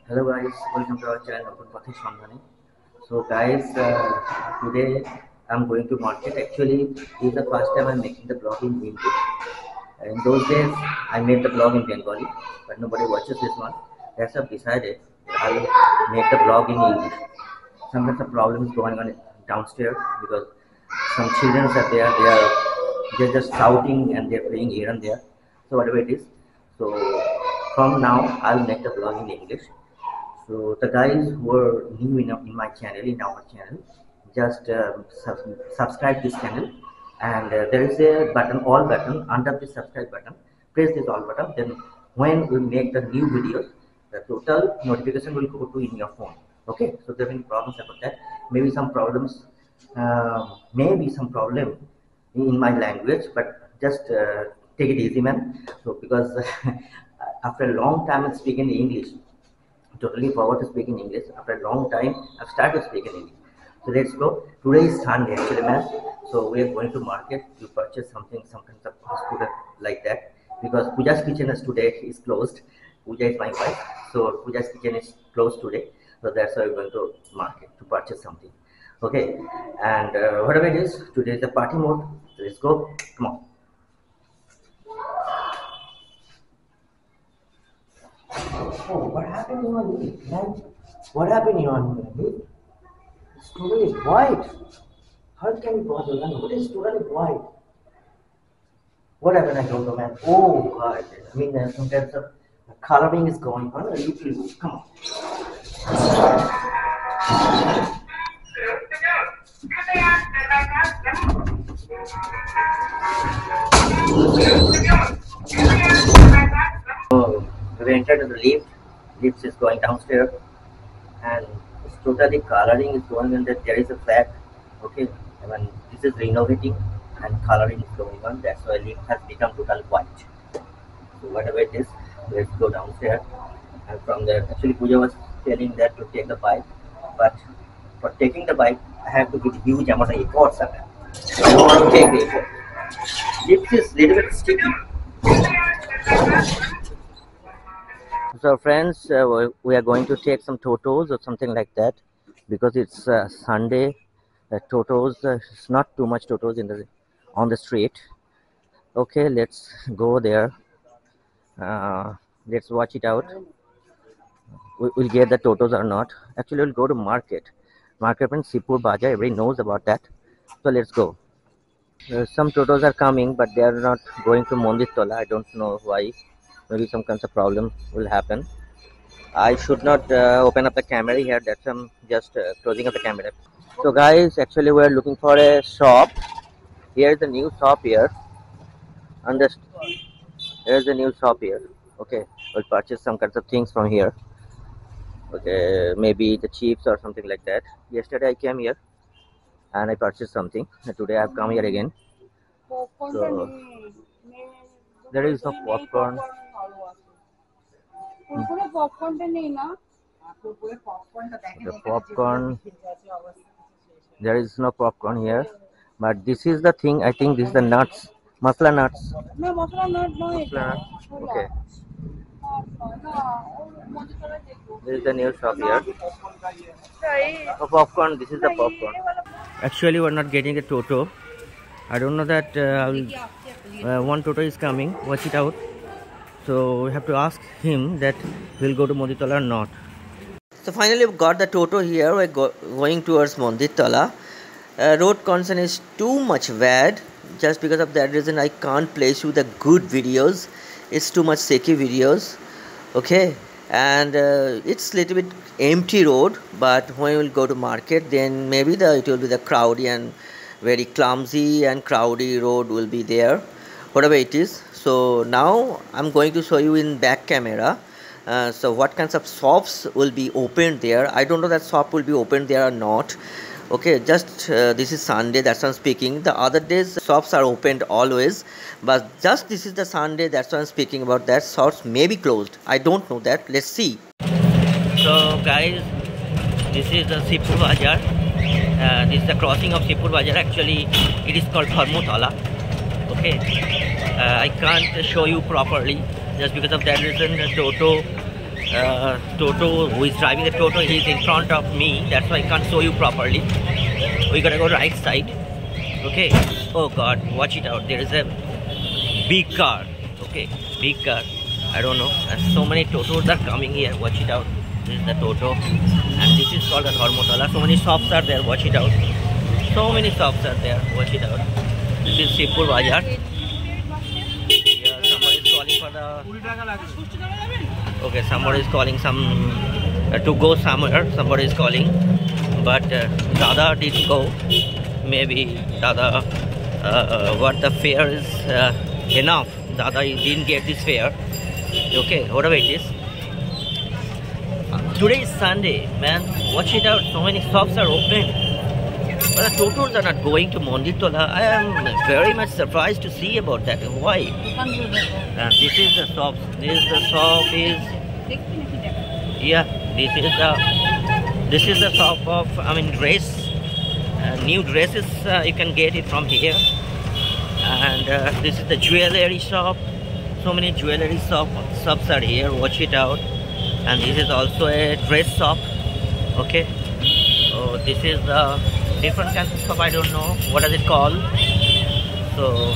Hello guys, welcome to our channel Open Pathi Sandhani. So guys, today I'm going to market. Actually, this is the first time I'm making the blog in English. In those days, I made the blog in Bengali, but nobody watches this one. That's why I've decided I'll make the blog in English. Sometimes the problem is going on downstairs because some children are there. They're just shouting and they're playing here and there. So whatever it is. So from now, I'll make the blog in English. So the guys who are new in my channel, in our channel, just subscribe this channel, and there is a button, all button under the subscribe button. Press this all button. Then when we make the new videos, the total notification will go to in your phone. Okay. So there are any problems about that. Maybe some problems. Maybe some problem in my language, but just take it easy, man. So because after a long time I'm speaking English, totally forgot to speak in English. After a long time, I've started speaking English. So let's go. Today is Sunday, actually, man. So we are going to market to purchase something, some kind of food like that. Because Puja's kitchen is today is closed. Puja is my wife, so Puja's kitchen is closed today. So that's why we're going to market to purchase something. Okay, and whatever it is, today is the party mode. So let's go. Come on. Oh, what happened in your lip, man? What happened in your lip? It's totally white. How can you bother, man? What is totally white? What happened? I don't know, man. Oh, God. I mean, some kinds of coloring is going on. A little. Come on. So, we entered the lift. Lift is going downstairs, and it's totally coloring is going on. That there is a flat. Okay, I mean this is renovating, and coloring is going on. That's why lift has become total white. So whatever it is, let's go downstairs. And from there, actually Puja was telling that to take the bike, but for taking the bike, I have to give huge amount of effort. So I don't want to take the effort. Lift is little bit sticky. So friends, we are going to take some Totos or something like that because it's Sunday. Totos, it's not too much Totos in the on the street. Okay, let's go there. Let's watch it out. We'll get the Totos or not. Actually, we'll go to market. Market in Sipur Bazaar. Everybody knows about that. So let's go. Some Totos are coming, but they are not going to Mondir Tola. I don't know why. Maybe some kinds of problem will happen. I should not open up the camera here. That's I'm just closing up the camera. So guys, actually we're looking for a shop. Here's the new shop here. Here's the new shop here. Okay, we'll purchase some kinds of things from here. Okay, maybe the chips or something like that. Yesterday I came here and I purchased something. And today I've come here again. So there is no popcorn. The popcorn, there is no popcorn here, but this is the thing. I think this is the nuts, masala nuts. No, masala nut. Okay. This is the new shop here. Oh, popcorn. This is the popcorn. Actually, we're not getting a Toto. I don't know that one Toto is coming. Watch it out. So we have to ask him that we'll go to Mondir Tola or not. So finally we got the Toto here. We're going towards Mondir Tola. Road condition is too much bad. Just because of that reason I can't place you the good videos. It's too much shaky videos. Okay. And it's little bit empty road. But when we'll go to market, then maybe it will be the crowdy and very clumsy and crowdy road will be there. Whatever it is. So now I'm going to show you in back camera. So what kinds of shops will be opened there. I don't know that shop will be opened there or not. Okay, just this is Sunday, that's why I'm speaking. The other days shops are opened always, but just this is the Sunday, that's why I'm speaking about that. Shops may be closed. I don't know that. Let's see. So guys, this is the Sipur Bazaar. This is the crossing of Sipur Bazaar. Actually, it is called Dharmotala. Okay, I can't show you properly just because of that reason. The Toto Toto who is driving the Toto, he is in front of me. That's why I can't show you properly. We gotta go right side. Okay. Oh God, watch it out. There is a big car. Okay, big car. I don't know. And so many Totos are coming here. Watch it out. This is the Toto, and this is called the Dharmotala. So many shops are there. Watch it out. So many shops are there. Watch it out. This is Sipur Bazaar. Yeah, somebody is calling for the. Okay, somebody is calling to go somewhere. Somebody is calling, but Dada didn't go. Maybe Dada, what the fare is enough. Dada didn't get this fare. Okay, whatever it is. Today is Sunday, man. Watch it out. So many shops are open. But the Totos are not going to Mandir Tola. I am very much surprised to see about that. Why? This is the shop. This is the shop is. Yeah, this is the shop of dress. New dresses you can get it from here. And this is the jewelry shop. So many jewelry shops are here. Watch it out. And this is also a dress shop. Okay. So this is the different kinds of shop. I don't know what does it called. So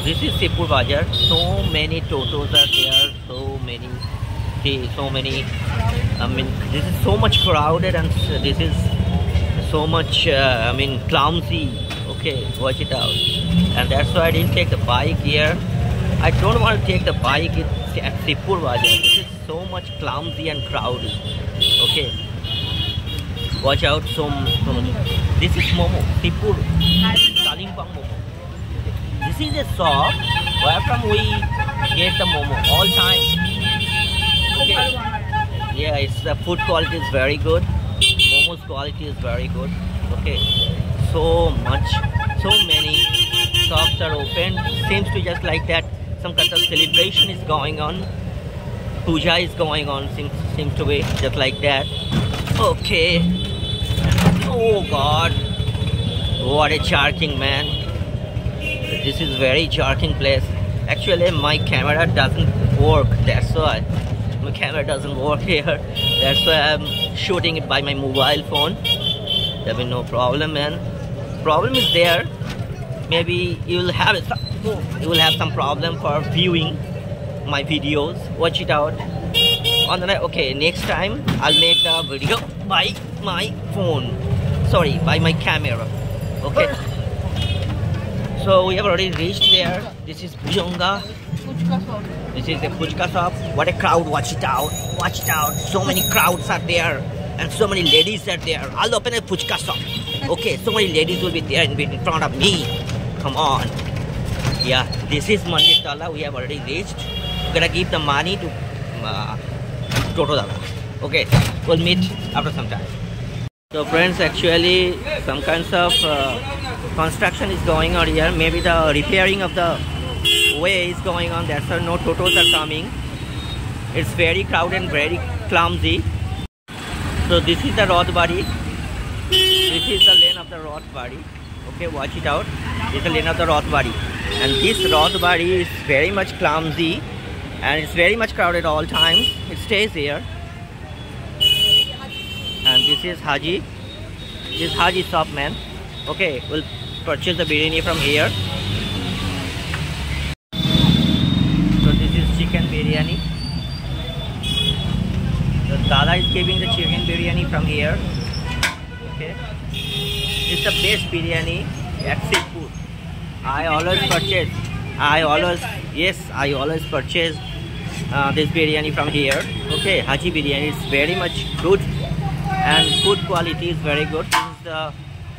this is Sipur Bazaar. So many Totos are there. So many. This is so much crowded, and this is so much. Clumsy. Okay, watch it out. And that's why I didn't take the bike here. I don't want to take the bike at Sipur Bazaar. This is so much clumsy and crowded. Okay. Watch out, so much. This is Momo, Sipur, Kalimpong Momo. This is a shop where from we get the Momo all time. Okay. Yeah, it's the food quality is very good. Momo's quality is very good. Okay. So many shops are open. Seems to just like that. Some kind of celebration is going on. Puja is going on. Seems to be just like that. Okay. Oh God. What a jerking, man. This is very jerking place. Actually, my camera doesn't work. That's why. My camera doesn't work here. That's why I'm shooting it by my mobile phone. There will be no problem, man. Problem is there. Maybe you will have some problem for viewing my videos. Watch it out. On the okay, next time I'll make the video by my phone. Sorry, by my camera. Okay. So we have already reached there. This is Bhujonga. This is the Puchka shop. What a crowd! Watch it out! Watch it out! So many crowds are there, and so many ladies are there. I'll open a Puchka shop. Okay, so many ladies will be there in front of me. Come on. Yeah, this is Mandir Tola. We have already reached. We're gonna give the money to Toto Dada. Okay, we'll meet after some time. So friends, actually some kinds of construction is going on here. Maybe the repairing of the way is going on. That's why no Totos are coming. It's very crowded and very clumsy. So this is the road body. This is the lane of the road body. Okay, watch it out. This is the lane of the road body. And this road body is very much clumsy. And it's very much crowded all times. It stays here. And this is Haji. This is Haji shop, man. Okay, we'll purchase the biryani from here. So this is chicken biryani. The Dada is giving the chicken biryani from here. Okay. It's the best biryani at Sipur. I always purchase this biryani from here. Okay, Haji biryani is very much good, and food quality is very good.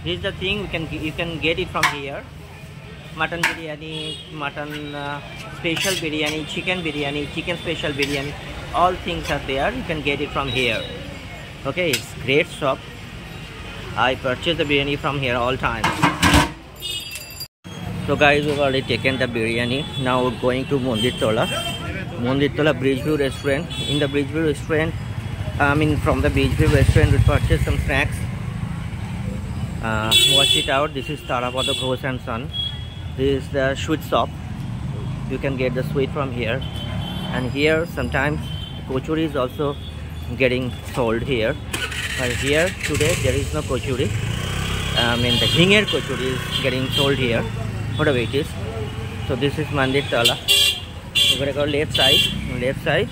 This is the thing you can get it from here. Mutton biryani, mutton special biryani, chicken special biryani. All things are there. You can get it from here. Okay, it's great shop. I purchase the biryani from here all times. So guys, we've already taken the biryani. Now we're going to Mandir Tola. Mandir Tola Bridgeview restaurant. In the Bridgeview restaurant, from the Bridgeview restaurant, we purchase some snacks. Watch it out. This is Tarapada Ghosh and Son. This is the sweet shop. You can get the sweet from here. And here sometimes kochuri is also getting sold here. But here today there is no kochuri. I mean the hinger kochuri is getting sold here, whatever it is. So this is Mandir Tala. We're gonna go left side. Left side,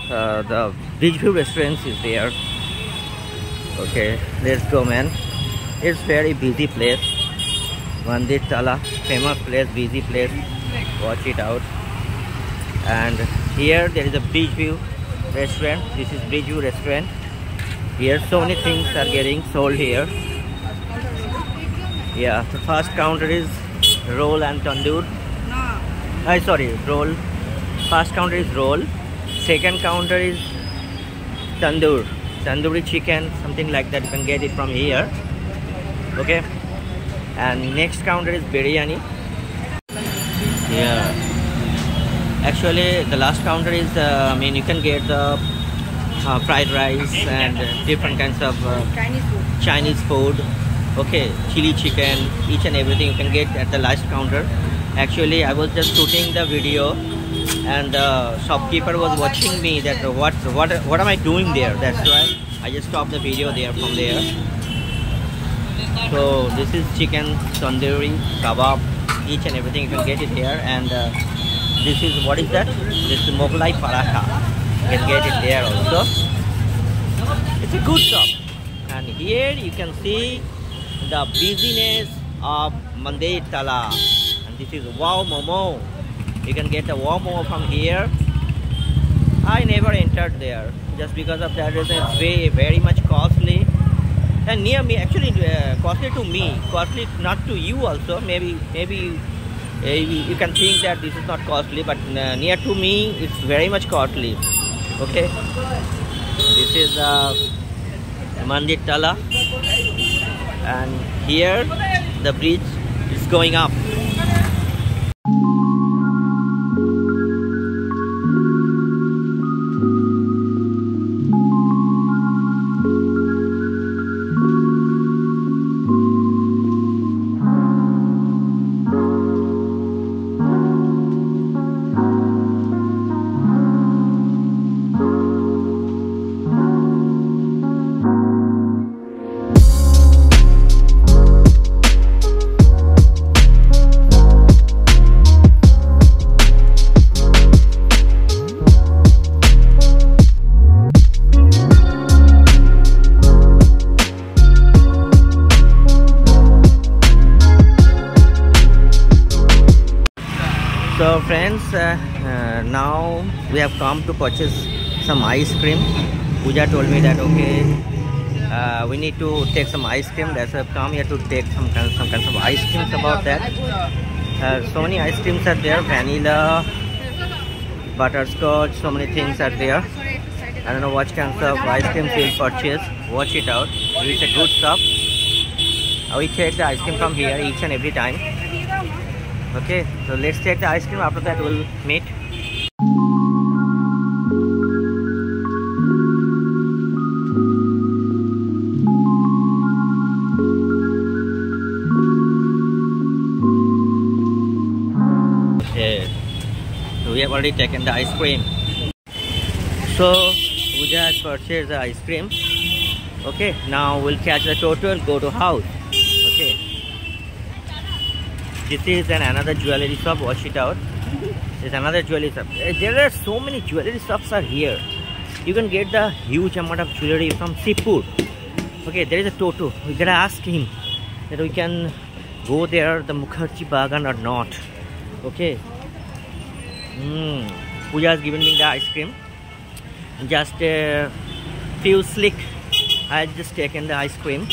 the Beachview restaurant is there. Okay, let's go, man. It's very busy place. Mandir Tala, famous place, busy place. Watch it out. And here there is a Beachview restaurant. This is Beachview restaurant. Here so many things are getting sold here. Yeah, the first counter is roll and tandoor. Sorry, roll. First counter is roll. Second counter is tandoor. Tandoori chicken, something like that. You can get it from here. Okay. And next counter is biryani. Yeah. Actually, the last counter is, I mean, you can get the fried rice and different kinds of Chinese food. Okay, chili chicken, each and everything you can get at the last counter. Actually, I was just shooting the video, and the shopkeeper was watching me that what am I doing there. That's why I just stopped the video there from there. So this is chicken tandoori, kebab, each and everything you can get it here. And this is, what is that? This is Mughlai paratha. You can get it there also. It's a good shop. And here you can see the busyness of Mandir Tala. And this is Wow Momo. You can get the Wow Momo from here. I never entered there just because of that reason. It's very much costly. And near me, actually costly to me, costly not to you also. Maybe you can think that this is not costly, but near to me it's very much costly. Okay, this is Mandir Tala, and here the bridge is going up. So friends, now we have come to purchase some ice cream. Pooja told me that okay, we need to take some ice cream. That's why I've come here to take some kinds of ice creams about that. So many ice creams are there, vanilla, butterscotch, so many things are there. I don't know what kinds of ice creams you'll purchase. Watch it out. It's a good shop. We take the ice cream from here each and every time. Okay, so let's take the ice cream. After that we'll meet. Okay, so we have already taken the ice cream. So Pooja has purchased the ice cream. Okay, now we'll catch the toto and go to house. Okay. This is another jewelry shop. Watch it out. There's another jewelry shop. There are so many jewelry shops are here. You can get the huge amount of jewelry from Sipur. Okay, there is a toto. We gotta ask him that we can go there, the Mukherjee Bagan or not. Okay. Pooja has given me the ice cream. Just a few slick. I just taken the ice cream.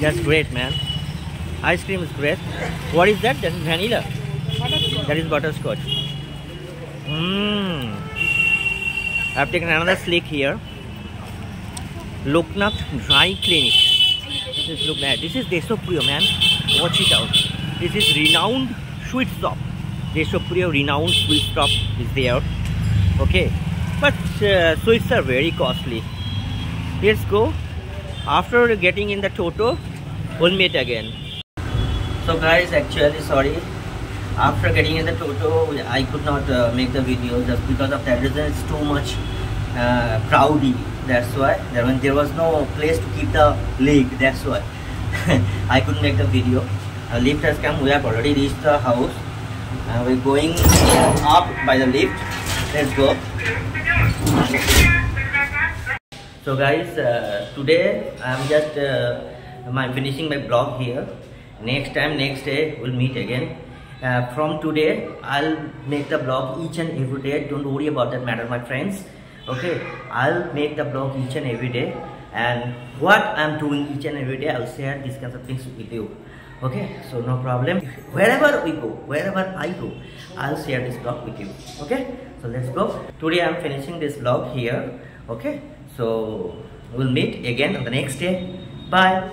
That's great, man. Ice cream is great. What is that? That is vanilla. That is butterscotch. I have taken another slick here. Loknath Dry Clinic. This is Deshopriyo, man. Watch it out. This is renowned sweet shop. Deshopriyo renowned sweet shop is there. Okay, but sweets are very costly. Let's go. After getting in the toto, we'll meet again. So guys, actually sorry, After getting in the Toto, I could not make the video just because of that reason. It's too much crowdy. That's why there was no place to keep the leg. That's why I couldn't make the video. Lift has come. We have already reached the house. We're going up by the lift. Let's go. So guys, today I'm just finishing my vlog here. Next day we'll meet again. From today I'll make the vlog each and every day. Don't worry about that matter, my friends. Okay, I'll make the vlog each and every day, and what I'm doing each and every day, I'll share these kinds of things with you. Okay, so no problem. Wherever we go, wherever I go, I'll share this vlog with you. Okay, so let's go. Today I'm finishing this vlog here. Okay, so we'll meet again on the next day. Bye.